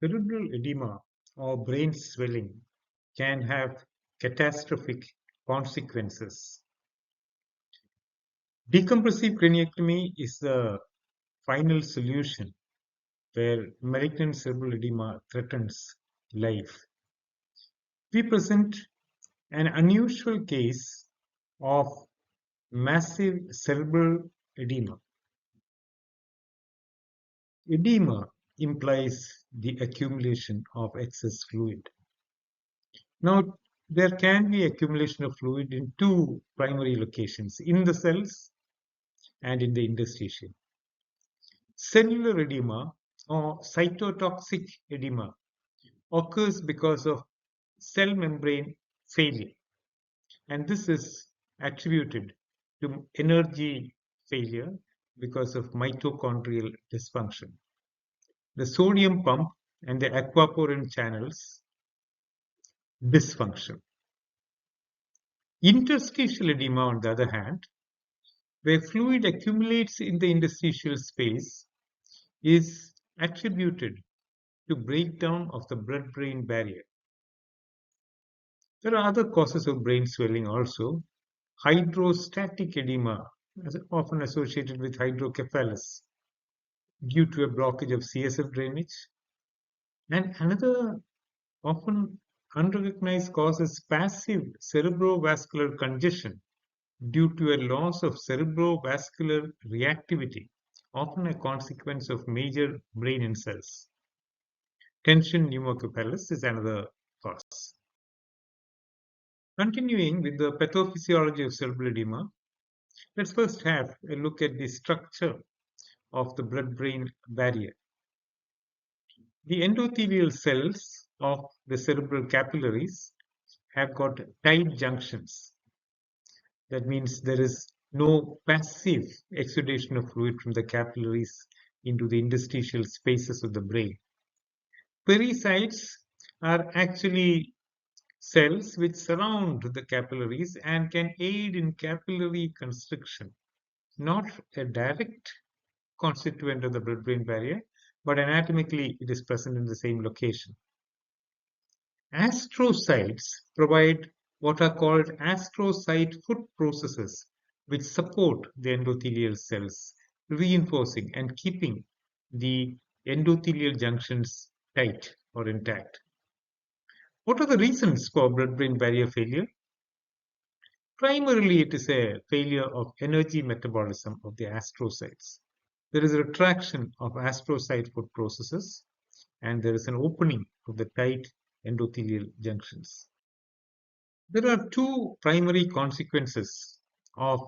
Cerebral edema or brain swelling can have catastrophic consequences. Decompressive craniectomy is the final solution where malignant cerebral edema threatens life. We present an unusual case of massive cerebral edema. Edema implies the accumulation of excess fluid. Now, there can be accumulation of fluid in two primary locations, in the cells and in the interstitium. Cellular edema or cytotoxic edema occurs because of cell membrane failure, and this is attributed to energy failure because of mitochondrial dysfunction. The sodium pump and the aquaporin channels dysfunction. Interstitial edema, on the other hand, where fluid accumulates in the interstitial space, is attributed to breakdown of the blood-brain barrier. There are other causes of brain swelling also. Hydrostatic edema, often associated with hydrocephalus, due to a blockage of CSF drainage. And another often unrecognized cause is passive cerebrovascular congestion due to a loss of cerebrovascular reactivity, often a consequence of major brain insults. Tension pneumocephalus is another cause. Continuing with the pathophysiology of cerebral edema, let's first have a look at the structure of the blood-brain barrier. The endothelial cells of the cerebral capillaries have got tight junctions. That means there is no passive exudation of fluid from the capillaries into the interstitial spaces of the brain. Pericytes are actually cells which surround the capillaries and can aid in capillary constriction, not a direct constituent of the blood-brain barrier, but anatomically it is present in the same location. Astrocytes provide what are called astrocyte foot processes, which support the endothelial cells, reinforcing and keeping the endothelial junctions tight or intact. What are the reasons for blood-brain barrier failure? Primarily, it is a failure of energy metabolism of the astrocytes. There is a retraction of astrocyte foot processes, and there is an opening of the tight endothelial junctions. There are two primary consequences of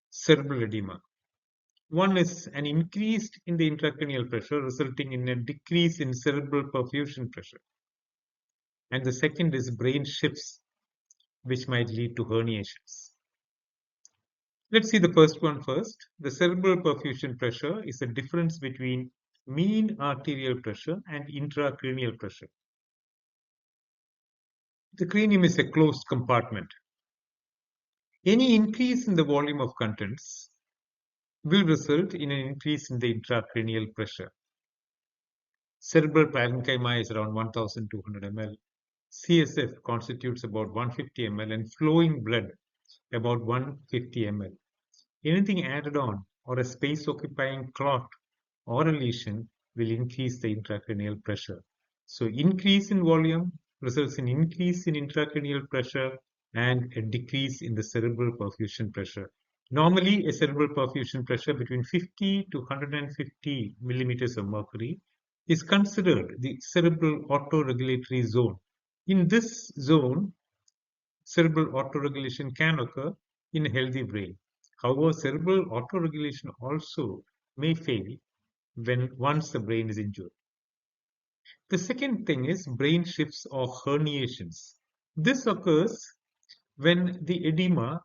cerebral edema. One is an increase in the intracranial pressure, resulting in a decrease in cerebral perfusion pressure. And the second is brain shifts, which might lead to herniations. Let's see the first one first. The cerebral perfusion pressure is the difference between mean arterial pressure and intracranial pressure. The cranium is a closed compartment. Any increase in the volume of contents will result in an increase in the intracranial pressure. Cerebral parenchyma is around 1200 ml. CSF constitutes about 150 ml and flowing blood about 150 ml. Anything added on or a space occupying clot or a lesion will increase the intracranial pressure. So increase in volume results in increase in intracranial pressure and a decrease in the cerebral perfusion pressure. Normally, a cerebral perfusion pressure between 50 to 150 millimeters of mercury is considered the cerebral autoregulatory zone. In this zone, cerebral autoregulation can occur in a healthy brain. However, cerebral autoregulation also may fail once the brain is injured. The second thing is brain shifts or herniations. This occurs when the edema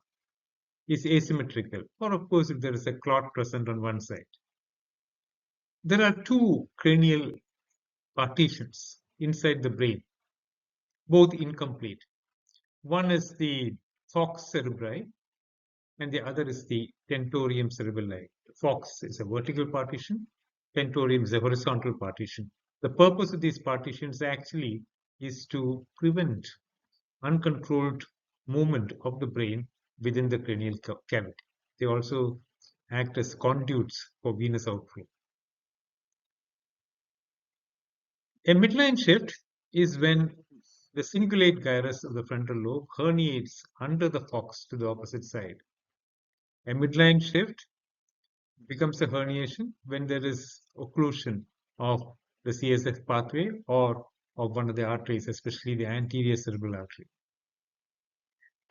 is asymmetrical, or of course if there is a clot present on one side. There are two cranial partitions inside the brain, both incomplete. One is the falx cerebri and the other is the tentorium cerebelli. Falx is a vertical partition, tentorium is a horizontal partition. The purpose of these partitions actually is to prevent uncontrolled movement of the brain within the cranial cavity. They also act as conduits for venous outflow. A midline shift is when the cingulate gyrus of the frontal lobe herniates under the fox to the opposite side. A midline shift becomes a herniation when there is occlusion of the CSF pathway or of one of the arteries, especially the anterior cerebral artery.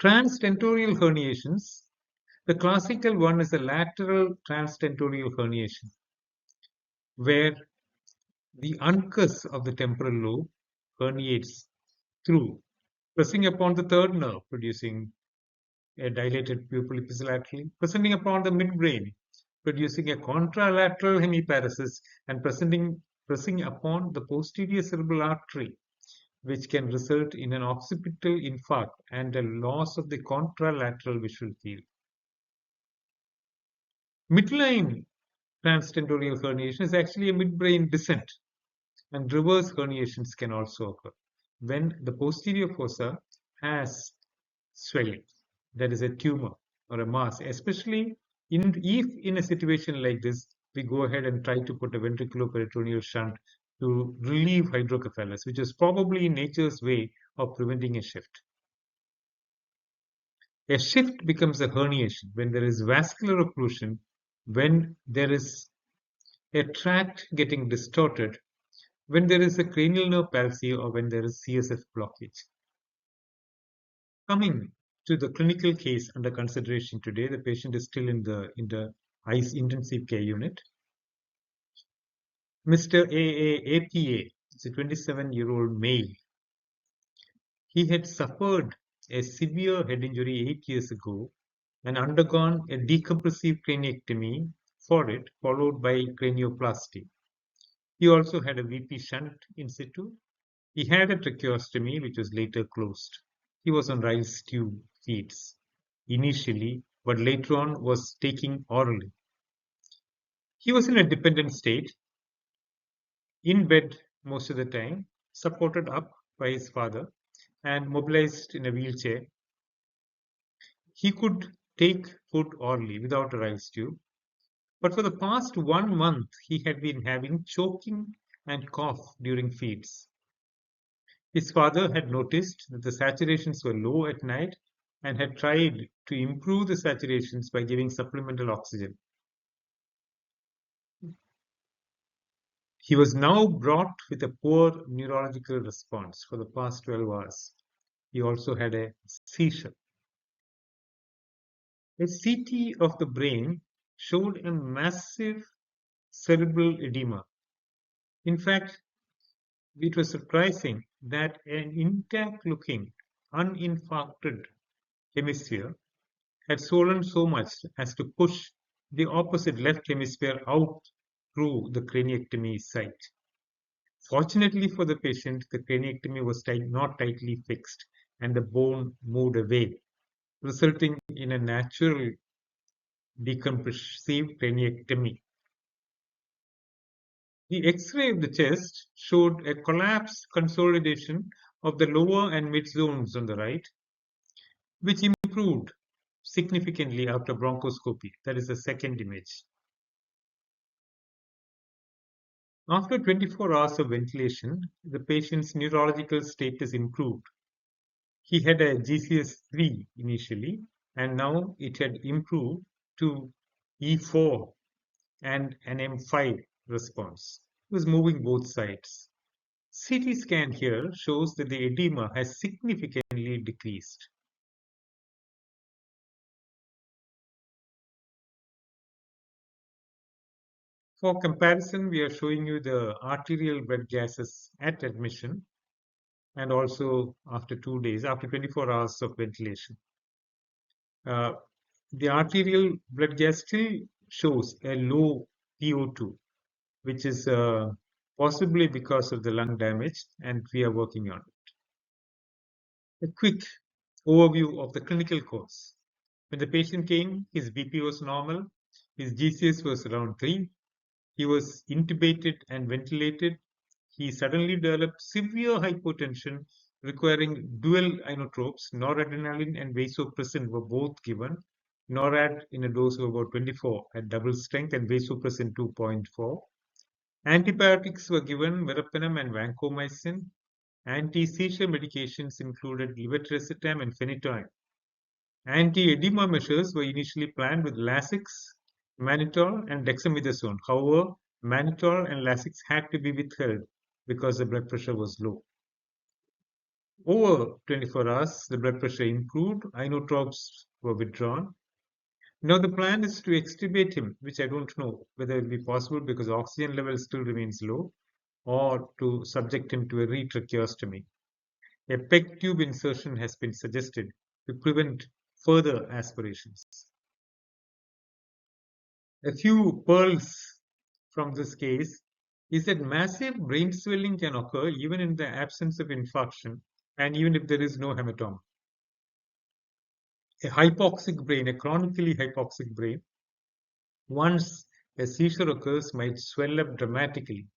Transtentorial herniations, the classical one is a lateral transtentorial herniation, where the uncus of the temporal lobe herniates through, pressing upon the third nerve, producing a dilated pupil ipsilaterally, presenting upon the midbrain, producing a contralateral hemiparesis, and pressing upon the posterior cerebral artery, which can result in an occipital infarct and a loss of the contralateral visual field. Midline transtentorial herniation is actually a midbrain descent, and reverse herniations can also occur when the posterior fossa has swelling, that is a tumor or a mass, especially if in a situation like this, we go ahead and try to put a ventriculoperitoneal shunt to relieve hydrocephalus, which is probably nature's way of preventing a shift. A shift becomes a herniation when there is vascular occlusion, when there is a tract getting distorted, when there is a cranial nerve palsy, or when there is CSF blockage. Coming to the clinical case under consideration today, the patient is still in the ICE intensive care unit. Mr. APA is a 27-year-old male. He had suffered a severe head injury 8 years ago and undergone a decompressive craniectomy for it, followed by cranioplasty. He also had a VP shunt in situ. He had a tracheostomy, which was later closed. He was on rice tube feeds initially, but later on was taking orally. He was in a dependent state, in bed most of the time, supported up by his father, and mobilized in a wheelchair. He could take food orally without a rice tube, but for the past 1 month, he had been having choking and cough during feeds. His father had noticed that the saturations were low at night and had tried to improve the saturations by giving supplemental oxygen. He was now brought with a poor neurological response for the past 12 hours. He also had a seizure. A CT of the brain showed a massive cerebral edema. In fact, it was surprising that an intact-looking, uninfarcted hemisphere had swollen so much as to push the opposite left hemisphere out through the craniectomy site. Fortunately for the patient, the craniectomy was not tightly fixed and the bone moved away, resulting in a natural decompressive craniectomy. The X-ray of the chest showed a collapse consolidation of the lower and mid zones on the right, which improved significantly after bronchoscopy. That is the second image. After 24 hours of ventilation, the patient's neurological status improved. He had a GCS3 initially, and now it had improved to E4 and an M5 response. He was moving both sides. CT scan here shows that the edema has significantly decreased. For comparison, we are showing you the arterial blood gases at admission and also after 2 days, after 24 hours of ventilation. The arterial blood gas still shows a low PO2, which is possibly because of the lung damage, and we are working on it. A quick overview of the clinical course. When the patient came, his BP was normal, his GCS was around 3, he was intubated and ventilated, he suddenly developed severe hypotension requiring dual inotropes. Noradrenaline and vasopressin were both given. NORAD in a dose of about 24 at double strength and vasopressin 2.4. Antibiotics were given, verapamil and vancomycin. Anti-seizure medications included levetiracetam and phenytoin. Anti-edema measures were initially planned with Lasix, mannitol, and dexamethasone. However, mannitol and Lasix had to be withheld because the blood pressure was low. Over 24 hours, the blood pressure improved, inotropes were withdrawn. Now the plan is to extubate him, which I don't know whether it will be possible because oxygen level still remains low, or to subject him to a retracheostomy. A PEG tube insertion has been suggested to prevent further aspirations. A few pearls from this case is that massive brain swelling can occur even in the absence of infarction and even if there is no hematoma. A hypoxic brain, a chronically hypoxic brain, once a seizure occurs, might swell up dramatically.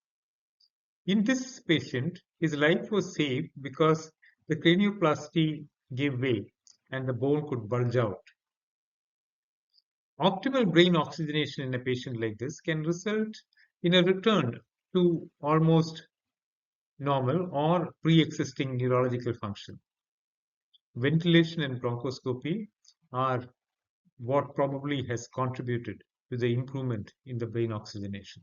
In this patient, his life was saved because the cranioplasty gave way and the bone could bulge out. Optimal brain oxygenation in a patient like this can result in a return to almost normal or pre-existing neurological function. Ventilation and bronchoscopy are what probably has contributed to the improvement in the brain oxygenation.